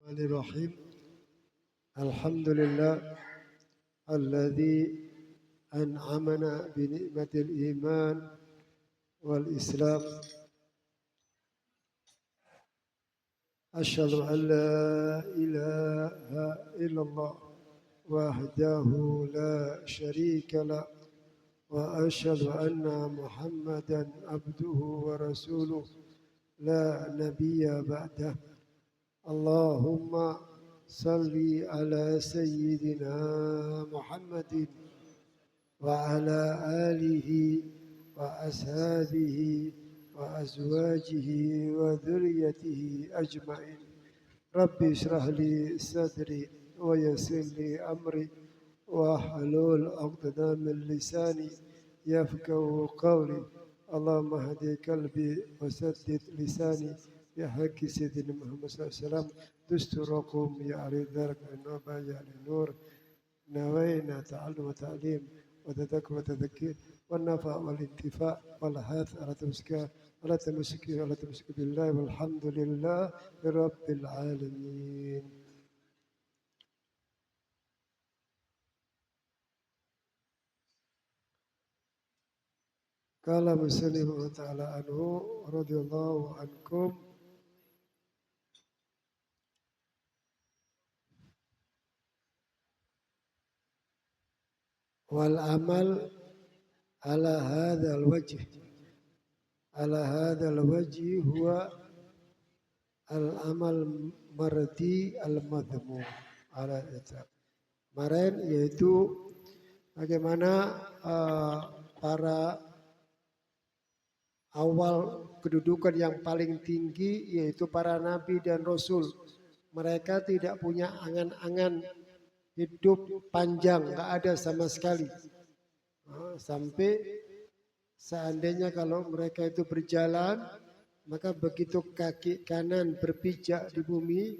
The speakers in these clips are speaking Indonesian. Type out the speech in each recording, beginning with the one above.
Bismillahirrahmanirrahim. Alhamdulillah alladzi an'amana bi ni'matil iman wal islam. Asyhadu an la ilaha illallah wahdahu la syarika la wa asyhadu anna Muhammadan abduhu wa rasuluh la nabiyya ba'dah. Allahumma salli ala sayyidina Muhammadin wa ala alihi wa ashabihi wa azwajihi wa dhurriyyatihi ajma'in. Rabbi israh li sadri wa yassir li amri wa hlul 'uqdatam min lisani yafqahu qawli. Allahumma hadi qalbi wa saddid lisani ya haqqi sayyidina Muhammad sallallahu alaihi wasallam dusturakum ya aridhar wa ya nur nawaina ta'allum wa ta'lim wa tadhakkur wa tadhakkir wa nafa' wal intifa' wal hath ala tamsiki billahi walhamdulillah rabbil alamin. Qala muslim wa ta'ala anhu radhiyallahu ankum wal amal ala hadzal wajh huwa al amal mardi al madhmum ala itlaq. Kemarin yaitu bagaimana para awal kedudukan yang paling tinggi yaitu para nabi dan rasul. Mereka tidak punya angan-angan hidup panjang, nggak ada sama sekali. Sampai seandainya kalau mereka itu berjalan, maka begitu kaki kanan berpijak di bumi,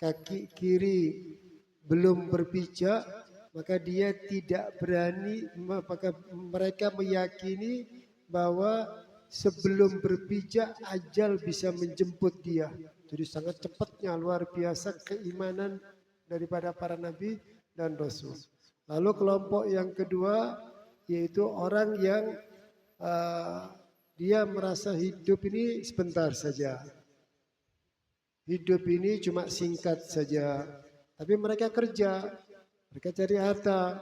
kaki kiri belum berpijak, maka dia tidak berani, maka mereka meyakini bahwa sebelum berpijak ajal bisa menjemput dia. Jadi sangat cepatnya, luar biasa keimanan daripada para nabi dan rasul. Lalu kelompok yang kedua yaitu orang yang dia merasa hidup ini sebentar saja. Hidup ini cuma singkat saja. Tapi mereka kerja, mereka cari harta.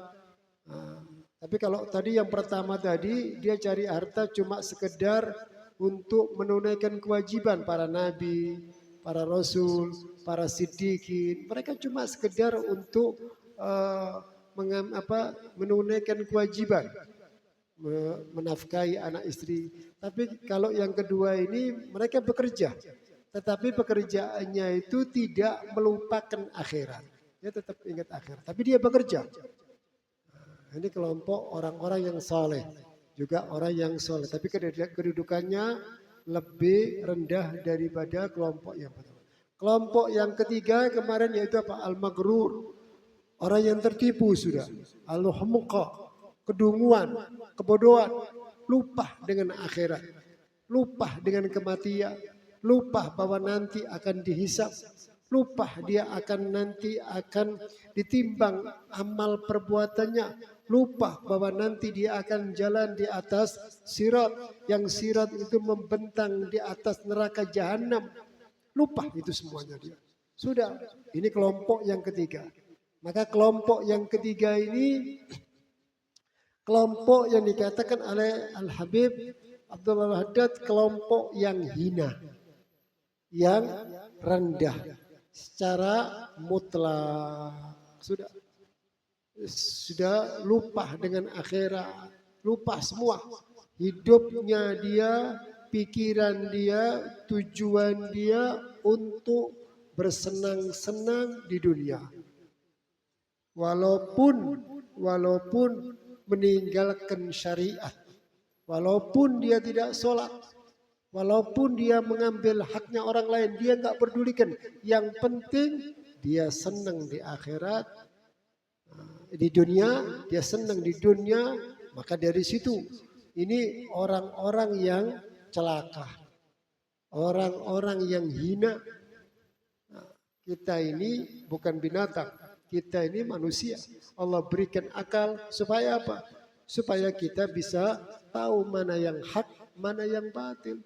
Tapi kalau tadi yang pertama tadi dia cari harta cuma sekedar untuk menunaikan kewajiban para nabi, para rasul, para siddiqin. Mereka cuma sekedar untuk menunaikan kewajiban, menafkahi anak istri. Tapi kalau yang kedua ini mereka bekerja, tetapi pekerjaannya itu tidak melupakan akhirat. Dia tetap ingat akhirat, tapi dia bekerja. Ini kelompok orang-orang yang soleh, juga orang yang soleh, tapi kedudukannya lebih rendah daripada kelompok yang pertama. Kelompok yang ketiga kemarin yaitu apa? Al-maghrur, orang yang tertipu sudah. Al-humuqa, kedunguan, kebodohan, lupa dengan akhirat, lupa dengan kematian, lupa bahwa nanti akan dihisab, lupa dia nanti akan ditimbang amal perbuatannya, lupa bahwa nanti dia akan jalan di atas sirat, yang sirat itu membentang di atas neraka jahanam. Lupa itu semuanya dia. Sudah, ini kelompok yang ketiga. Maka kelompok yang ketiga ini kelompok yang dikatakan oleh Al-Habib Abdullah Haddad kelompok yang hina, yang rendah secara mutlak. Sudah lupa dengan akhirat, lupa semua. Hidupnya dia, pikiran dia, tujuan dia untuk bersenang-senang di dunia. Walaupun meninggalkan syariat, walaupun dia tidak sholat, walaupun dia mengambil haknya orang lain, dia nggak pedulikan. Yang penting dia senang di akhirat, di dunia, dia senang di dunia. Maka dari situ ini orang-orang yang celaka, orang-orang yang hina. Kita ini bukan binatang, kita ini manusia. Allah berikan akal supaya apa? Supaya kita bisa tahu mana yang hak, mana yang batil.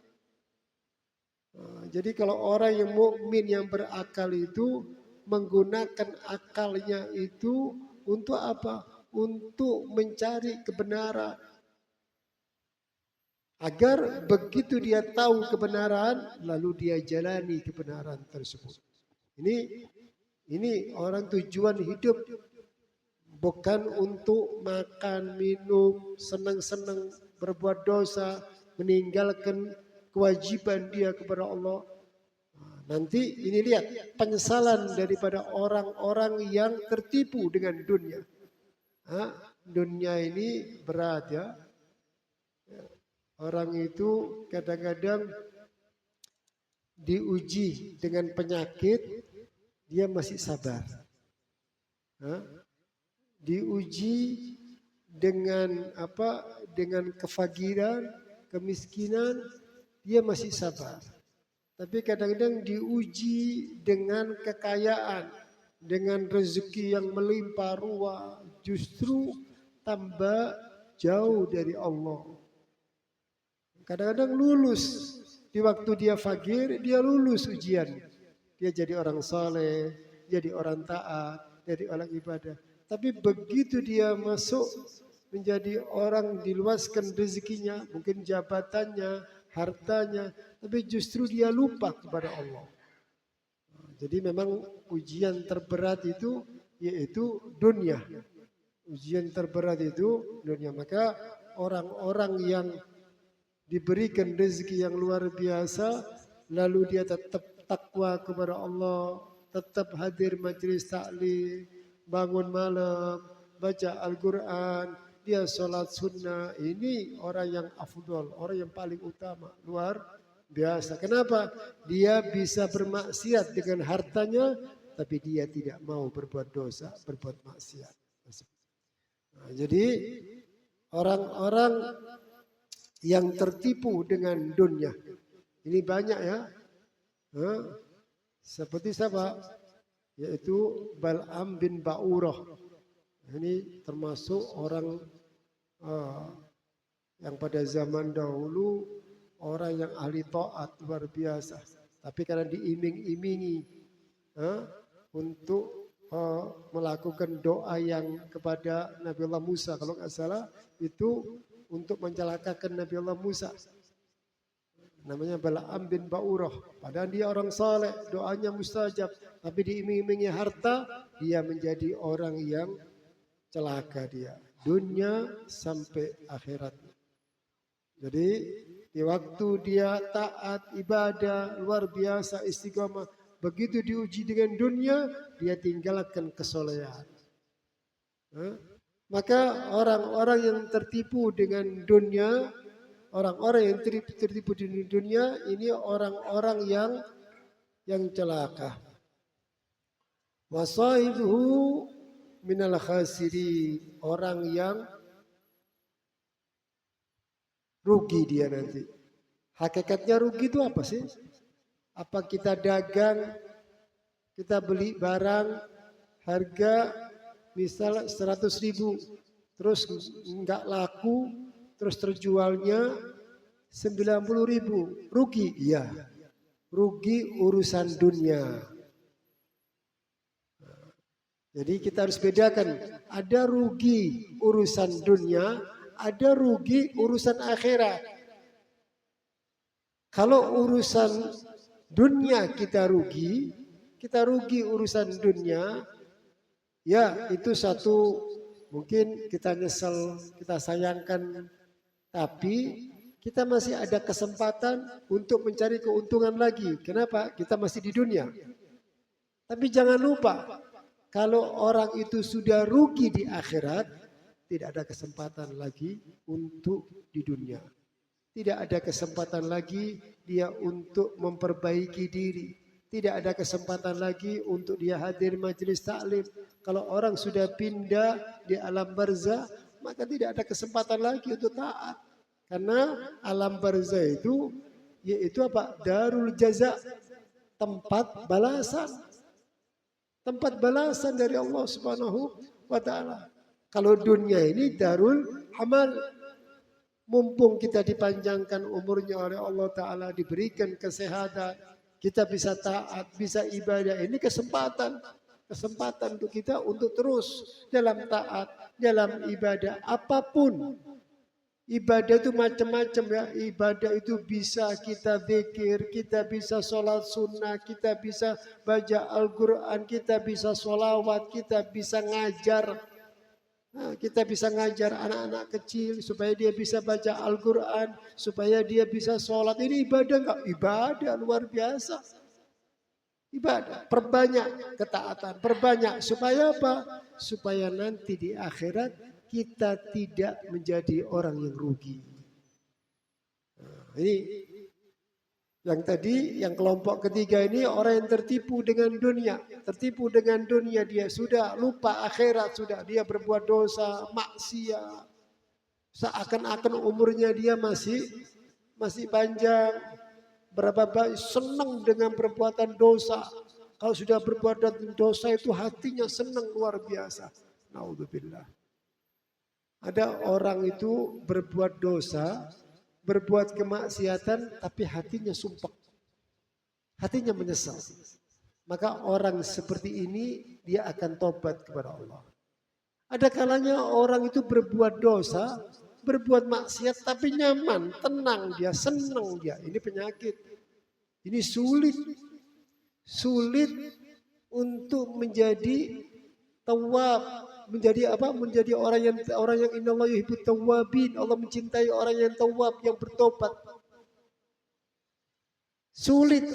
Nah, jadi kalau orang yang mukmin yang berakal itu menggunakan akalnya itu untuk apa? Untuk mencari kebenaran. Agar begitu dia tahu kebenaran, lalu dia jalani kebenaran tersebut. Ini orang tujuan hidup bukan untuk makan, minum, senang-senang, berbuat dosa, meninggalkan kewajiban dia kepada Allah. Nanti ini lihat penyesalan daripada orang-orang yang tertipu dengan dunia. Dunia ini berat ya. Orang itu kadang-kadang diuji dengan penyakit, dia masih sabar. Diuji dengan apa? Dengan kefakiran, kemiskinan, dia masih sabar. Tapi kadang-kadang diuji dengan kekayaan, dengan rezeki yang melimpah ruah, justru tambah jauh dari Allah. Kadang-kadang lulus. Di waktu dia fakir, dia lulus ujian. Dia jadi orang saleh, jadi orang taat, jadi orang ibadah. Tapi begitu dia masuk menjadi orang diluaskan rezekinya, mungkin jabatannya, hartanya, tapi justru dia lupa kepada Allah. Jadi memang ujian terberat itu yaitu dunia. Ujian terberat itu dunia. Maka orang-orang yang diberikan rezeki yang luar biasa, lalu dia tetap takwa kepada Allah, tetap hadir majelis taklim, bangun malam, baca Al-Quran, dia sholat sunnah. Ini orang yang afdol, orang yang paling utama, luar biasa. Kenapa? Dia bisa bermaksiat dengan hartanya, tapi dia tidak mau berbuat dosa, berbuat maksiat. Nah, jadi orang-orang yang tertipu dengan dunia. Ini banyak ya. Seperti siapa? Yaitu Bal'am bin Ba'urah. Ini termasuk orang yang pada zaman dahulu orang yang ahli taat luar biasa. Tapi karena diiming-imingi untuk melakukan doa yang kepada Nabi Allah Musa. Kalau nggak salah itu untuk mencelakakan Nabi Allah Musa. Namanya Bal'am bin Ba'urah. Padahal dia orang saleh, doanya mustajab. Tapi diiming-imingi harta, dia menjadi orang yang celaka dia. Dunia sampai akhirat. Jadi di waktu dia taat, ibadah, luar biasa, istiqamah. Begitu diuji dengan dunia, dia tinggalkan kesolehan. Maka orang-orang yang tertipu dengan dunia, orang-orang yang tertipu dengan dunia, ini orang-orang yang celaka. Wasahibuhu minal khasirin, orang yang rugi dia nanti. Hakikatnya rugi itu apa sih? Apa kita dagang, kita beli barang harga misal 100.000, terus nggak laku, terus terjualnya 90.000, rugi? Iya, rugi urusan dunia. Jadi kita harus bedakan, ada rugi urusan dunia, ada rugi urusan akhirat. Kalau urusan dunia kita rugi urusan dunia, ya itu satu mungkin kita nyesel, kita sayangkan, tapi kita masih ada kesempatan untuk mencari keuntungan lagi. Kenapa? Kita masih di dunia. Tapi jangan lupa, kalau orang itu sudah rugi di akhirat, tidak ada kesempatan lagi untuk di dunia. Tidak ada kesempatan lagi dia untuk memperbaiki diri. Tidak ada kesempatan lagi untuk dia hadir majelis taklim. Kalau orang sudah pindah di alam barzah, maka tidak ada kesempatan lagi untuk taat. Karena alam barzah itu yaitu apa? Darul jaza, tempat balasan. tempat balasan dari Allah Subhanahu wa taala. Kalau dunia ini darul amal, mumpung kita dipanjangkan umurnya oleh Allah taala, diberikan kesehatan, kita bisa taat, bisa ibadah, ini kesempatan untuk kita untuk terus dalam taat, dalam ibadah apapun. Ibadah itu macam-macam ya. Ibadah itu bisa kita zikir, kita bisa sholat sunnah, kita bisa baca Al-Quran, kita bisa sholawat, kita bisa ngajar. Nah, kita bisa ngajar anak-anak kecil supaya dia bisa baca Al-Quran, supaya dia bisa sholat. Ini ibadah enggak? Ibadah luar biasa. Ibadah, perbanyak ketaatan, perbanyak. Supaya apa? Supaya nanti di akhirat kita tidak menjadi orang yang rugi. Nah, ini yang tadi, yang kelompok ketiga ini orang yang tertipu dengan dunia. Tertipu dengan dunia, dia sudah lupa akhirat, sudah dia berbuat dosa, maksiat. Seakan-akan umurnya dia masih panjang. Berapa banyak senang dengan perbuatan dosa. Kalau sudah berbuat dosa itu hatinya senang luar biasa. Naudzubillah. Ada orang itu berbuat dosa, berbuat kemaksiatan, tapi hatinya sumpah. Hatinya menyesal. Maka orang seperti ini dia akan tobat kepada Allah. Ada kalanya orang itu berbuat dosa, berbuat maksiat, tapi nyaman, tenang dia, senang dia. Ini penyakit. Ini sulit untuk menjadi tawab. Menjadi apa? Menjadi orang yang innallaha yuhibbut tawwabin. Allah mencintai orang yang tawab, yang bertobat. Sulit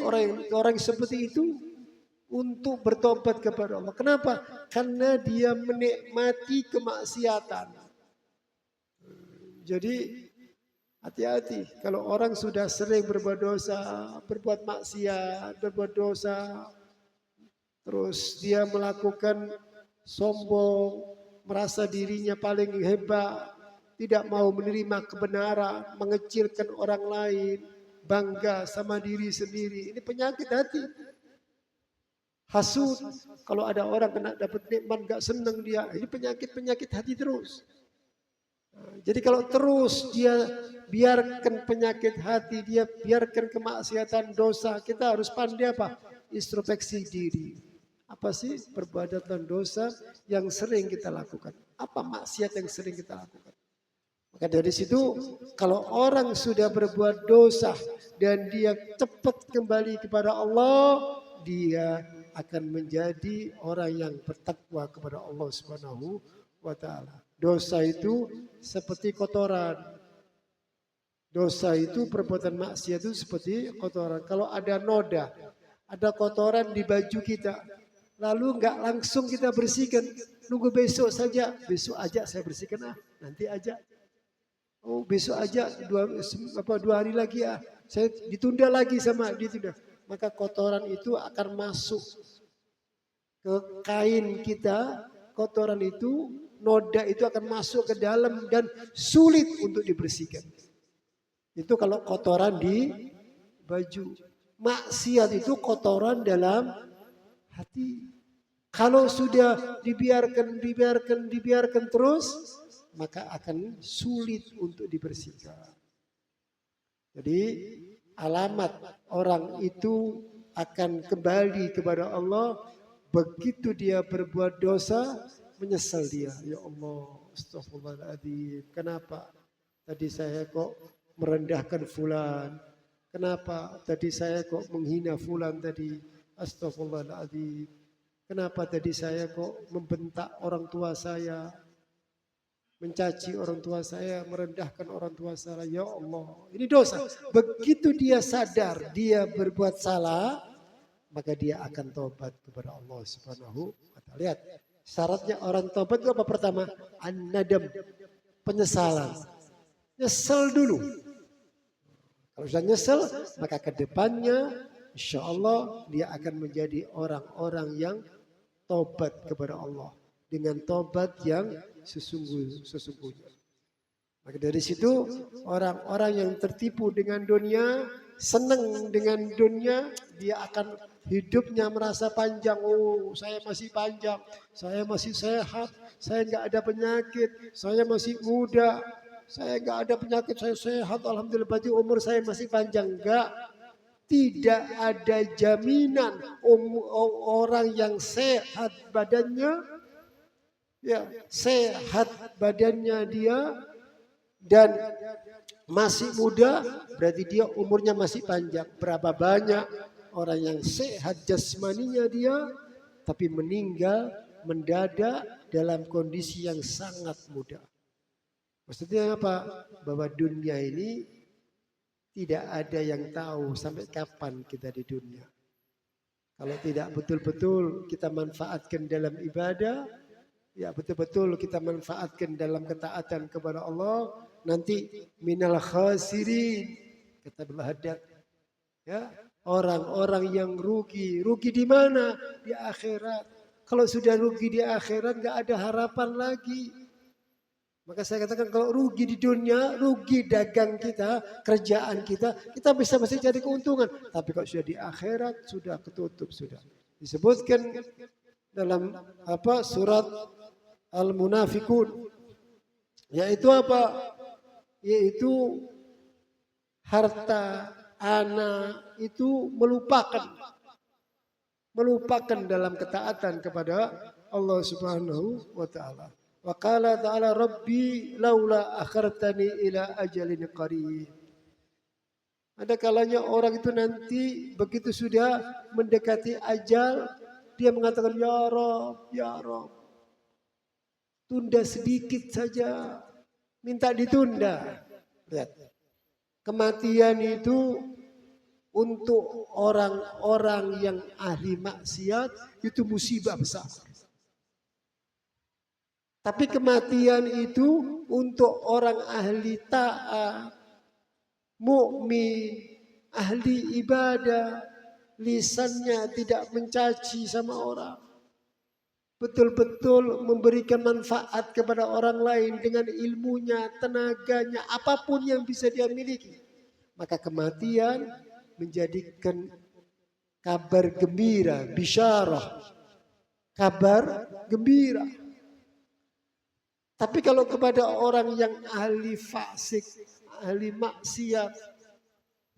orang seperti itu untuk bertobat kepada Allah. Kenapa? Karena dia menikmati kemaksiatan. Jadi hati-hati kalau orang sudah sering berbuat dosa, berbuat maksiat, berbuat dosa, terus dia melakukan sombong, merasa dirinya paling hebat, tidak mau menerima kebenaran, mengecilkan orang lain, bangga sama diri sendiri. Ini penyakit hati. Hasud, kalau ada orang kena dapat nikmat gak senang dia, ini penyakit hati terus. Jadi kalau terus dia biarkan penyakit hati, dia biarkan kemaksiatan dosa, kita harus pandai apa? Introspeksi diri. Apa sih perbuatan dosa yang sering kita lakukan? Apa maksiat yang sering kita lakukan? Maka dari situ kalau orang sudah berbuat dosa dan dia cepat kembali kepada Allah, dia akan menjadi orang yang bertakwa kepada Allah Subhanahu wa taala. Dosa itu seperti kotoran. Dosa itu, perbuatan maksiat itu seperti kotoran. Kalau ada noda, ada kotoran di baju kita, lalu nggak langsung kita bersihkan, nunggu besok saja. Besok aja saya bersihkan nanti aja. Oh besok aja, dua hari lagi saya ditunda lagi ditunda. Maka kotoran itu akan masuk ke kain kita, kotoran itu, noda itu akan masuk ke dalam dan sulit untuk dibersihkan. Itu kalau kotoran di baju. Maksiat itu kotoran dalam hati. Kalau sudah dibiarkan terus, maka akan sulit untuk dibersihkan. Jadi alamat orang itu akan kembali kepada Allah begitu dia berbuat dosa, menyesal dia. Ya Allah, astagfirullahaladzim. Kenapa tadi saya kok merendahkan fulan? Kenapa tadi saya kok menghina fulan tadi? Astagfirullahaladzim. Kenapa tadi saya kok membentak orang tua saya? Mencaci orang tua saya, merendahkan orang tua saya. Ya Allah, ini dosa. Begitu dia sadar dia berbuat salah, maka dia akan tobat kepada Allah Subhanahu wa taala. Lihat, syaratnya orang tobat itu apa pertama? An-nadam, penyesalan. Nyesel dulu. Kalau sudah nyesel, maka ke depannya insya Allah dia akan menjadi orang-orang yang tobat kepada Allah. Dengan tobat yang sesungguhnya. Maka dari situ orang-orang yang tertipu dengan dunia, senang dengan dunia, dia akan hidupnya merasa panjang. Oh, saya masih panjang, saya masih sehat, saya nggak ada penyakit, saya masih muda, saya nggak ada penyakit, saya sehat, alhamdulillah, berarti umur saya masih panjang. Enggak, tidak ada jaminan orang yang sehat badannya, ya sehat badannya dia dan masih muda, berarti dia umurnya masih panjang. Berapa banyak orang yang sehat jasmaninya dia, tapi meninggal mendadak dalam kondisi yang sangat muda. Maksudnya apa? Bahwa dunia ini tidak ada yang tahu sampai kapan kita di dunia. Kalau tidak betul-betul kita manfaatkan dalam ibadah, ya betul-betul kita manfaatkan dalam ketaatan kepada Allah, nanti minal khasirin, kata Al-Haddad. Ya, orang-orang yang rugi. Rugi di mana? Di akhirat. Kalau sudah rugi di akhirat nggak ada harapan lagi. Maka saya katakan kalau rugi di dunia, rugi dagang kita, kerjaan kita bisa masih jadi keuntungan. Tapi kalau sudah di akhirat sudah ketutup sudah. Disebutkan dalam surat Al-Munafikun, yaitu apa? Yaitu harta, anak itu melupakan dalam ketaatan kepada Allah Subhanahu wa taala. Wa qala ta'ala rabbi laula akhartani ila ajalin qarib. Ada kalanya orang itu nanti begitu sudah mendekati ajal, dia mengatakan ya Rabb, tunda sedikit saja, minta ditunda. Lihat, kematian itu untuk orang-orang yang ahli maksiat itu musibah besar. Tapi kematian itu untuk orang ahli taat, mukmin, ahli ibadah, lisannya tidak mencaci sama orang, betul-betul memberikan manfaat kepada orang lain dengan ilmunya, tenaganya, apapun yang bisa dia miliki. Maka kematian menjadikan kabar gembira, bisyarah, kabar gembira. Tapi kalau kepada orang yang ahli fasik, ahli maksiat,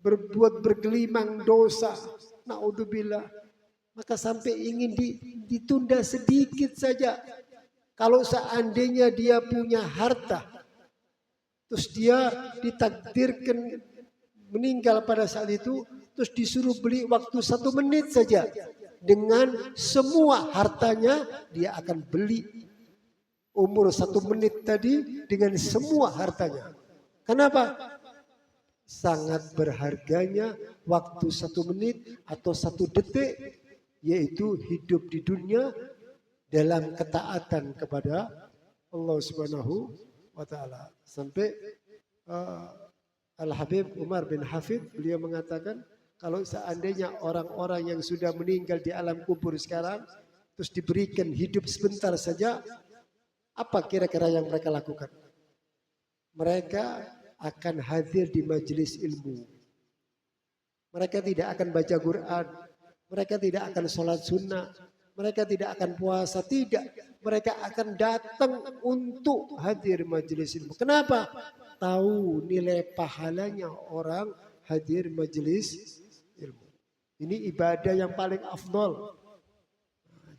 berbuat bergelimang dosa, naudzubillah, maka sampai ingin ditunda sedikit saja. Kalau seandainya dia punya harta, terus dia ditakdirkan meninggal pada saat itu, terus disuruh beli waktu 1 menit saja, dengan semua hartanya dia akan beli umur 1 menit tadi dengan semua hartanya. Kenapa? Sangat berharganya waktu 1 menit atau 1 detik, yaitu hidup di dunia dalam ketaatan kepada Allah Subhanahu wa taala. Sampai Al-Habib Umar bin Hafid beliau mengatakan, kalau seandainya orang-orang yang sudah meninggal di alam kubur sekarang terus diberikan hidup sebentar saja, apa kira-kira yang mereka lakukan? Mereka akan hadir di majelis ilmu. Mereka tidak akan baca Quran. Mereka tidak akan sholat sunnah. Mereka tidak akan puasa. Tidak. Mereka akan datang untuk hadir majelis ilmu. Kenapa? Tahu nilai pahalanya orang hadir majelis ilmu. Ini ibadah yang paling afdol.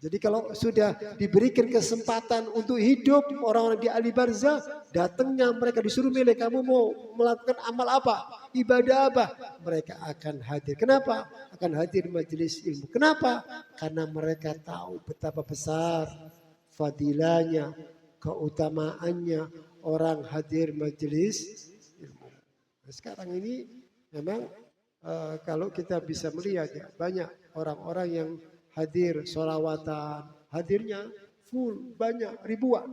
Jadi kalau sudah diberikan kesempatan untuk hidup orang-orang di ahli barzah, datangnya mereka disuruh milih, kamu mau melakukan amal apa, ibadah apa, mereka akan hadir. Kenapa? Akan hadir majelis ilmu. Kenapa? Karena mereka tahu betapa besar fadilahnya, keutamaannya orang hadir majelis ilmu. Nah, sekarang ini memang kalau kita bisa melihat ya, banyak orang-orang yang hadir sholawatan, hadirnya full, banyak, ribuan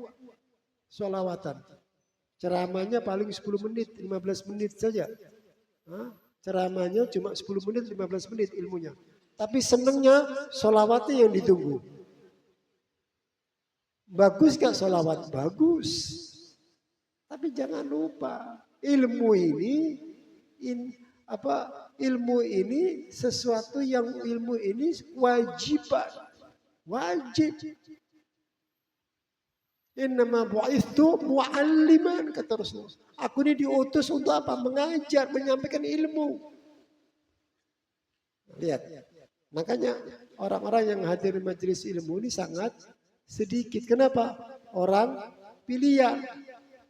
sholawatan. Ceramahnya paling 10 menit, 15 menit saja. Ceramahnya cuma 10 menit, 15 menit ilmunya. Tapi senangnya sholawatnya yang ditunggu. Bagus gak sholawat? Bagus. Tapi jangan lupa, ilmu ini ilmu ini sesuatu yang ilmu ini wajiban, wajib. Innama bu'ithtu mu'alliman, kata Rasulullah. Aku ini diutus untuk apa? Mengajar, menyampaikan ilmu. Lihat, makanya orang-orang yang hadir di majelis ilmu ini sangat sedikit. Kenapa? Orang pilihan.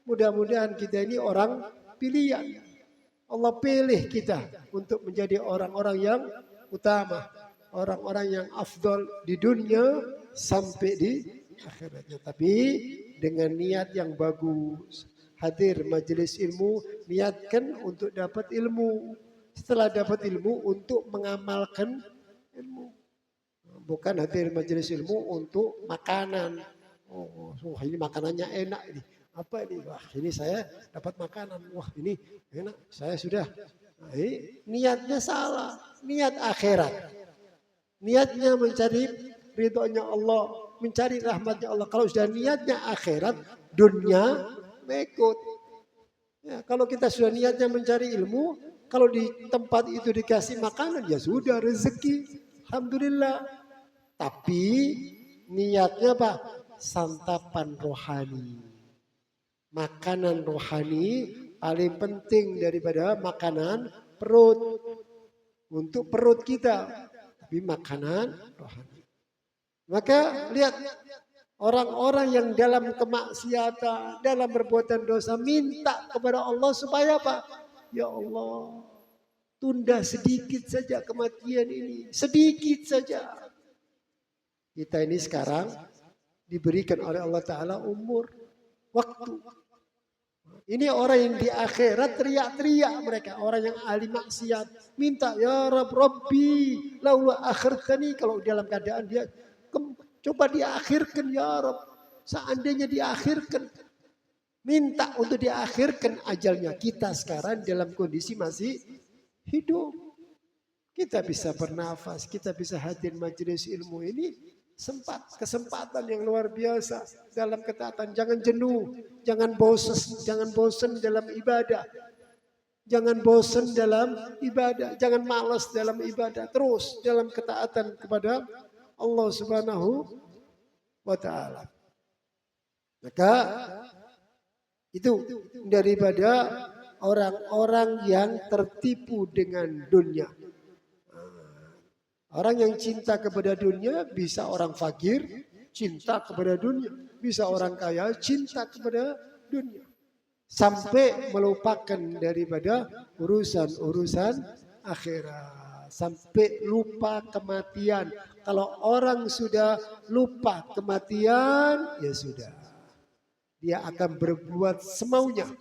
Mudah-mudahan kita ini orang pilihan. Allah pilih kita untuk menjadi orang-orang yang utama. Orang-orang yang afdal di dunia sampai di akhiratnya. Tapi dengan niat yang bagus. Hadir majelis ilmu, niatkan untuk dapat ilmu. Setelah dapat ilmu untuk mengamalkan ilmu. Bukan hadir majelis ilmu untuk makanan. Oh, ini makanannya enak ini. Apa ini? Wah, ini saya dapat makanan. Wah, ini enak. Saya sudah. Nah, ini niatnya salah. Niat akhirat. Niatnya mencari ridhonya Allah, mencari rahmatnya Allah. Kalau sudah niatnya akhirat, dunia mengikut. Ya, kalau kita sudah niatnya mencari ilmu, kalau di tempat itu dikasih makanan, ya sudah rezeki. Alhamdulillah. Tapi niatnya apa? Santapan rohani. Makanan rohani paling penting daripada makanan perut. Untuk perut kita. Tapi makanan rohani. Maka lihat orang-orang yang dalam kemaksiatan, dalam perbuatan dosa, minta kepada Allah supaya apa? Ya Allah, tunda sedikit saja kematian ini. Sedikit saja. Kita ini sekarang diberikan oleh Allah Ta'ala umur, waktu. Ini orang yang di akhirat teriak-teriak mereka. Orang yang ahli maksiat. Minta, ya Rabbi, laula akhirtani. Kalau dalam keadaan dia, coba diakhirkan ya Rabb. Seandainya diakhirkan. Minta untuk diakhirkan ajalnya. Kita sekarang dalam kondisi masih hidup. Kita bisa bernafas. Kita bisa hadir majelis ilmu ini. Kesempatan yang luar biasa dalam ketaatan. Jangan jenuh, jangan bosan dalam ibadah. Jangan bosan dalam ibadah, jangan malas dalam ibadah. Terus dalam ketaatan kepada Allah Subhanahu wa taala. Maka itu daripada orang-orang yang tertipu dengan dunia. Orang yang cinta kepada dunia, bisa orang fakir cinta kepada dunia. Bisa orang kaya cinta kepada dunia. Sampai melupakan daripada urusan-urusan akhirat. Sampai lupa kematian. Kalau orang sudah lupa kematian, ya sudah. Dia akan berbuat semaunya.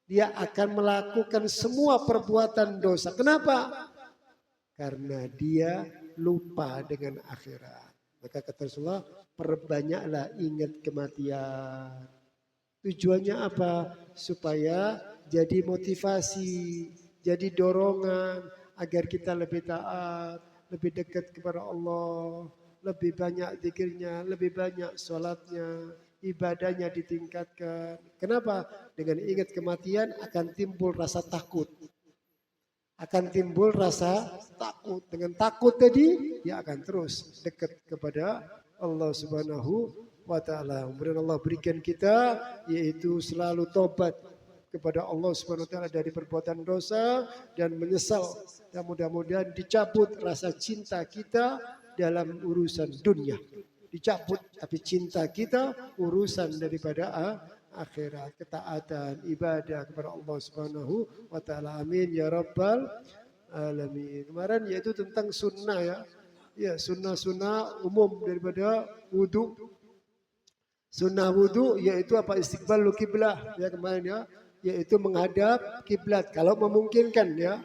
Dia akan melakukan semua perbuatan dosa. Kenapa? Karena dia lupa dengan akhirat. Maka kata Rasulullah, perbanyaklah ingat kematian. Tujuannya apa? Supaya jadi motivasi, jadi dorongan agar kita lebih taat, lebih dekat kepada Allah, lebih banyak zikirnya, lebih banyak sholatnya, ibadahnya ditingkatkan. Kenapa? Dengan ingat kematian akan timbul rasa takut. Akan timbul rasa takut. Dengan takut tadi, dia akan terus dekat kepada Allah Subhanahu wa ta'ala. Kemudian Allah berikan kita, yaitu selalu tobat kepada Allah Subhanahu wa ta'ala dari perbuatan dosa dan menyesal. Dan mudah-mudahan dicabut rasa cinta kita dalam urusan dunia. Dicabut, tapi cinta kita urusan daripada akhirat, ketaatan, ibadah kepada Allah Subhanahu wa taala. Amin ya rabbal alamin. Kemarin yaitu tentang sunnah ya. Ya, sunnah-sunnah umum daripada wudu. Sunnah wudu yaitu apa? Istiqbalul kiblah ya kemarin ya, yaitu menghadap kiblat kalau memungkinkan ya.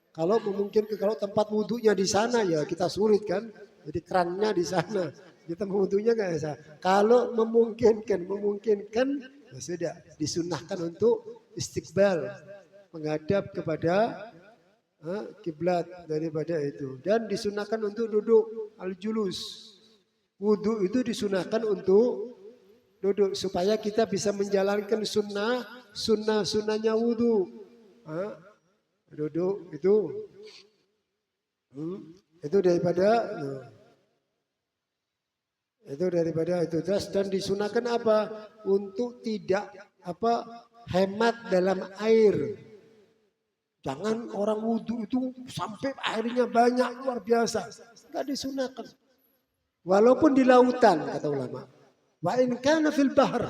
Kalau memungkinkan, kalau tempat wudunya di sana ya kita sulit kan. Jadi kerannya di sana. Kita wudunya enggak bisa. Kalau memungkinkan ya sudah disunnahkan untuk istiqbal, menghadap kepada kiblat daripada itu, dan disunahkan untuk duduk al-julus. Wudu itu disunahkan untuk duduk supaya kita bisa menjalankan sunnahnya wudu. duduk itu daripada itu dan disunahkan apa untuk tidak hemat dalam air. Jangan orang wudhu itu sampai airnya banyak luar biasa, nggak disunahkan. Walaupun di lautan kata ulama, wa in kana fil bahr,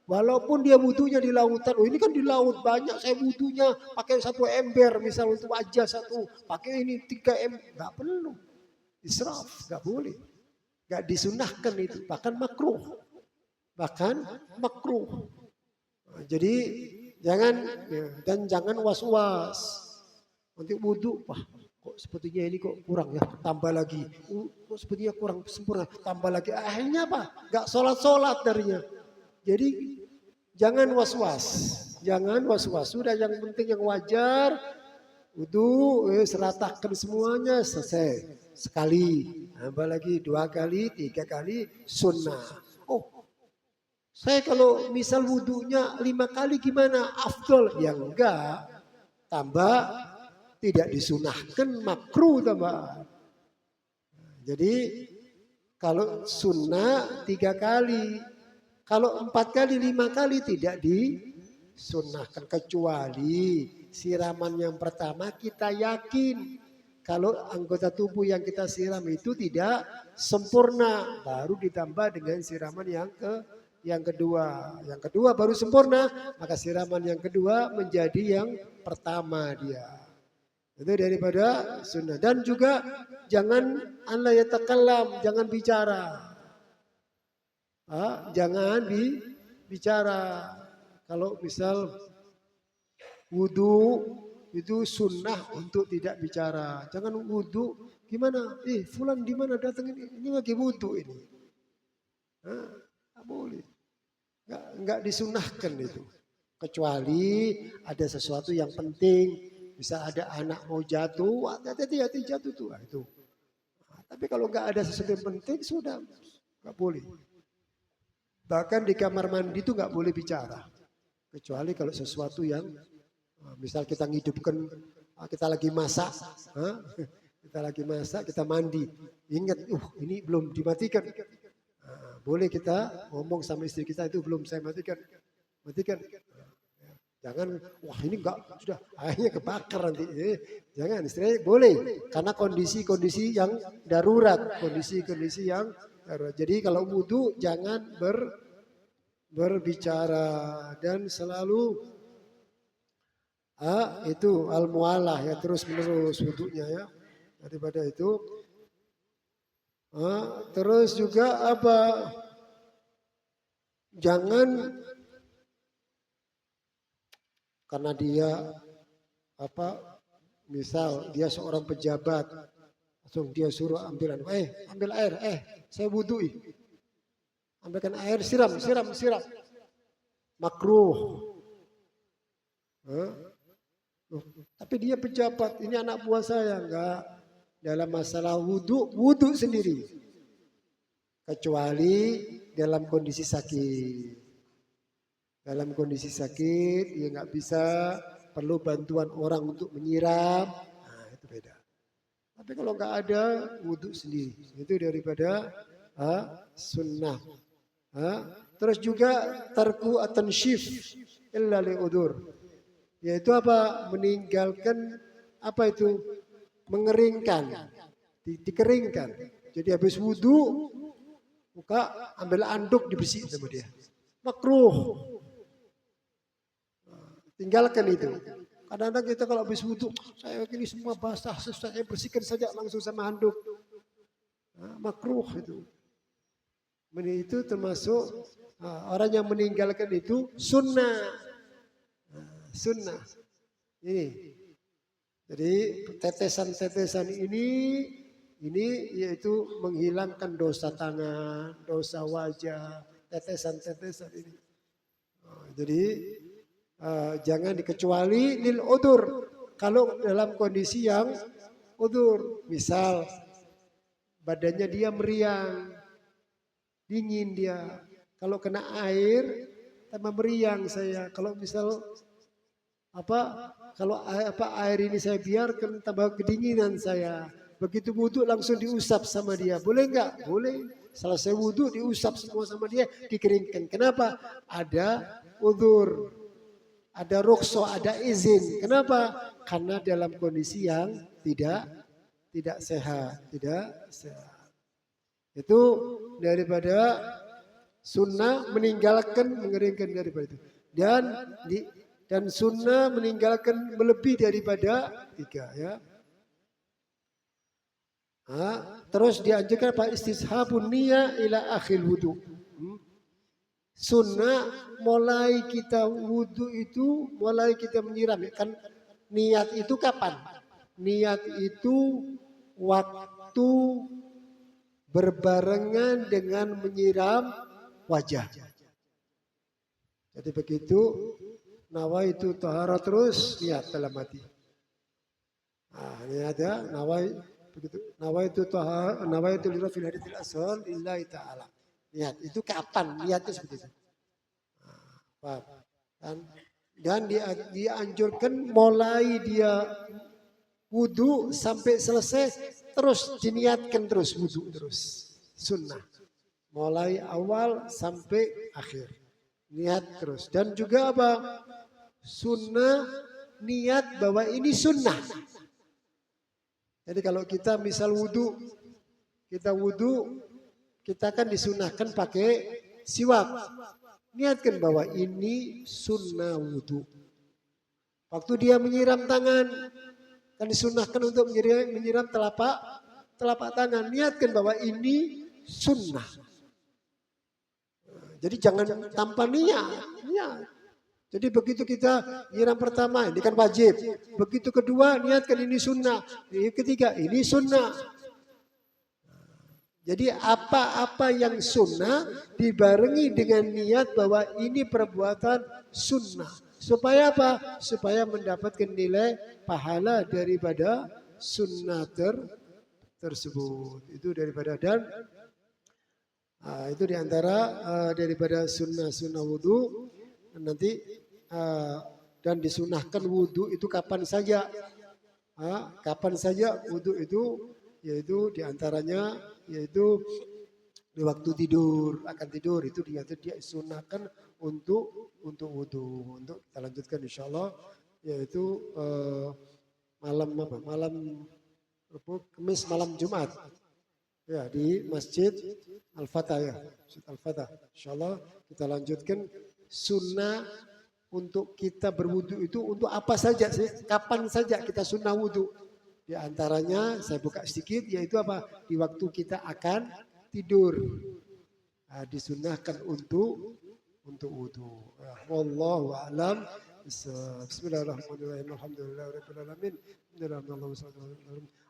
walaupun dia wudhunya di lautan, ini kan di laut banyak, saya wudhunya pakai 1 ember misal untuk wajah 1, pakai ini 3 ember, nggak perlu, israf, nggak boleh. Gak disunahkan itu, bahkan makruh. Jadi jangan was-was. Nanti wudhu, wah kok sepertinya ini kok kurang ya, tambah lagi. Kok sepertinya kurang sempurna, tambah lagi. Akhirnya apa? Gak sholat darinya. Jadi jangan was-was. Sudah yang penting yang wajar. Wudhu, seratakan semuanya, selesai. Sekali, tambah lagi 2 kali, 3 kali, sunnah. Oh, saya kalau misal wudhunya 5 kali gimana? Afdol? Ya enggak, tambah tidak disunahkan, makruh tambah. Jadi kalau sunnah 3 kali, kalau 4 kali, 5 kali tidak disunahkan, kecuali siraman yang pertama kita yakin kalau anggota tubuh yang kita siram itu tidak sempurna, baru ditambah dengan siraman yang kedua. Yang kedua baru sempurna, maka siraman yang kedua menjadi yang pertama dia. Itu daripada sunnah. Dan juga jangan Allah yatakallam, jangan bicara. Jangan bicara. Kalau misal wudhu itu sunnah untuk tidak bicara. Jangan wudhu, gimana? Fulan di mana datang ini lagi wudhu ini. Nggak boleh. Nggak disunahkan itu. Kecuali ada sesuatu yang penting. Bisa ada anak mau jatuh, hati-hati jatuh tuh. Itu. Tapi kalau nggak ada sesuatu yang penting, sudah nggak boleh. Bahkan di kamar mandi itu nggak boleh bicara. Kecuali kalau sesuatu yang misal kita ngidupkan, kita lagi masak, kita mandi, ingat, ini belum dimatikan. Boleh kita ngomong sama istri kita, itu belum saya matikan. Jangan, wah ini enggak, sudah akhirnya kebakar nanti. Jangan, istri boleh, karena kondisi-kondisi yang darurat, kondisi-kondisi yang darurat. Jadi kalau wudhu jangan berbicara dan selalu itu al-mualah ya, terus menerus wudhunya ya. Daripada itu terus juga jangan karena dia misal dia seorang pejabat, langsung dia suruh ambil air, saya wudhu, ambilkan air, siram, makruh. Tapi dia pejabat, ini anak buah saya, enggak. Dalam masalah wudhu sendiri. Kecuali dalam kondisi sakit. Dalam kondisi sakit, ya enggak bisa, perlu bantuan orang untuk menyiram, itu beda. Tapi kalau enggak ada, wudhu sendiri. Itu daripada sunnah. Terus juga tarku at-tanshif illa li'udur. Yaitu meninggalkan mengeringkan, dikeringkan. Jadi habis wudhu, ambil anduk dibersihin sama dia. Makruh. Tinggalkan itu. Kadang-kadang kita kalau habis wudhu, saya ini semua basah, saya bersihkan saja langsung sama handuk. Makruh itu. Itu termasuk orang yang meninggalkan itu sunnah. Sunnah. Ini. Jadi tetesan-tetesan ini yaitu menghilangkan dosa tangan, dosa wajah, tetesan-tetesan ini. Jadi jangan dikecuali lil udur. Kalau dalam kondisi yang udur, misal badannya dia meriang, dingin dia. Kalau kena air tambah meriang saya. Kalau misal kalau air ini saya biarkan tambah kedinginan saya. Begitu wudhu langsung diusap sama dia. Boleh enggak? Boleh. Selesai wudhu diusap semua sama dia, dikeringkan. Kenapa? Ada udzur, ada rukso, ada izin. Kenapa? Karena dalam kondisi yang tidak sehat, tidak sehat. Itu daripada sunnah meninggalkan mengeringkan daripada itu. Dan sunnah meninggalkan melebih daripada 3 ya. Terus dianjurkan apa? Istishabun niyah ila akhil wudu. Sunnah mulai kita wudu itu, mulai kita menyiram. Kan niat itu kapan? Niat itu waktu berbarengan dengan menyiram wajah. Jadi begitu nawaitu taharah terus niat dalam hati. Niat ya, nawaitu lirafil hadithil asghar lillahi ta'ala. Niat itu kapan? Niatnya seperti itu. Dan dianjurkan mulai dia wudu sampai selesai terus diniatkan terus wudu terus. Sunnah. Mulai awal sampai akhir. Niat terus. Dan juga apa? Sunnah niat bahwa ini sunnah. Jadi kalau kita misal wudu, kita kan disunahkan pakai siwak. Niatkan bahwa ini sunnah wudu. Waktu dia menyiram tangan, kan disunahkan untuk menyiram telapak tangan. Niatkan bahwa ini sunnah. Jadi jangan tanpa niat. Jadi begitu kita nyiram pertama, ini kan wajib. Begitu kedua, niatkan ini sunnah. Ini ketiga, ini sunnah. Jadi apa-apa yang sunnah dibarengi dengan niat bahwa ini perbuatan sunnah. Supaya apa? Supaya mendapatkan nilai pahala daripada sunnah tersebut. Itu daripada itu diantara daripada sunnah wudu. Nanti dan disunahkan wudu itu kapan saja. Kapan saja wudu itu, yaitu diantaranya yaitu di waktu akan tidur itu dia sunahkan untuk wudu. Untuk kita lanjutkan insyaallah, yaitu malam Kamis malam Jumat ya di Masjid Al-Fatah ya. Masjid Al-Fatah. Insyaallah kita lanjutkan sunnah untuk kita berwudu itu untuk apa saja sih? Kapan saja kita sunnah wudu? Di antaranya saya buka sedikit, yaitu apa? Di waktu kita akan tidur. Disunahkan untuk wudu. Wallahu a'lam. Bismillahirrahmanirrahim. Alhamdulillahirabbil alamin.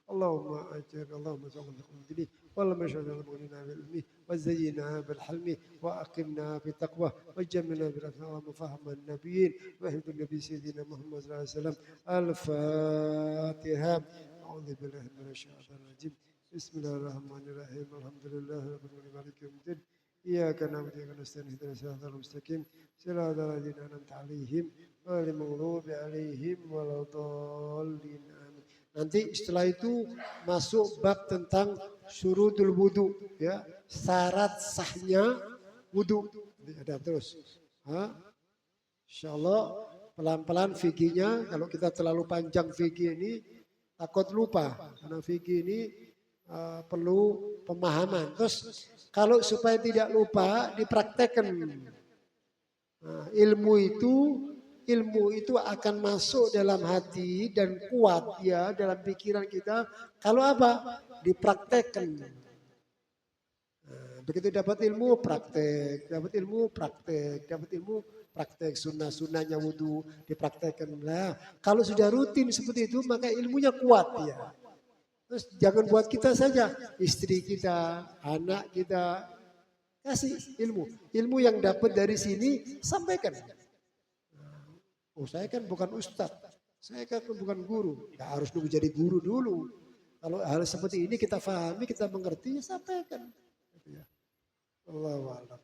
Allahumma ajir, Allahumma salli اللهم اشهد ان مغننا بالعلم وزينا بالحلم واقمنا بالتقوى وجملنا بالافهام وفهم النبيين واهد النبي سيدنا محمد صلى الله عليه وسلم. الفاتحه. اعوذ بالله من الشيطان الرجيم. بسم الله الرحمن الرحيم. الحمد لله رب العالمين مالك يوم الدين. اياك نعبد واياك نستعين اهدنا الصراط المستقيم صراط الذين انعمت عليهم غير المغضوب عليهم ولا الضالين. Nanti setelah itu masuk bab tentang syurutul wudu, ya, syarat sahnya wudu. Ada terus. Insyaallah pelan-pelan fikihnya. Kalau kita terlalu panjang fikih ini takut lupa, karena fikih ini perlu pemahaman. Terus kalau supaya tidak lupa dipraktekkan. Ilmu itu akan masuk dalam hati dan kuat ya dalam pikiran kita kalau apa? Dipraktekkan. Begitu dapat ilmu praktek, sunnah-sunnahnya wudu dipraktekkan. Lah, kalau sudah rutin seperti itu maka ilmunya kuat ya. Terus jangan buat kita saja, istri kita, anak kita, kasih ilmu yang dapat dari sini sampaikan. Saya kan bukan ustadz, saya kan bukan guru. Nggak harus nunggu jadi guru dulu. Kalau hal seperti ini kita pahami, kita mengerti, sampaikan. Allahu a'lam.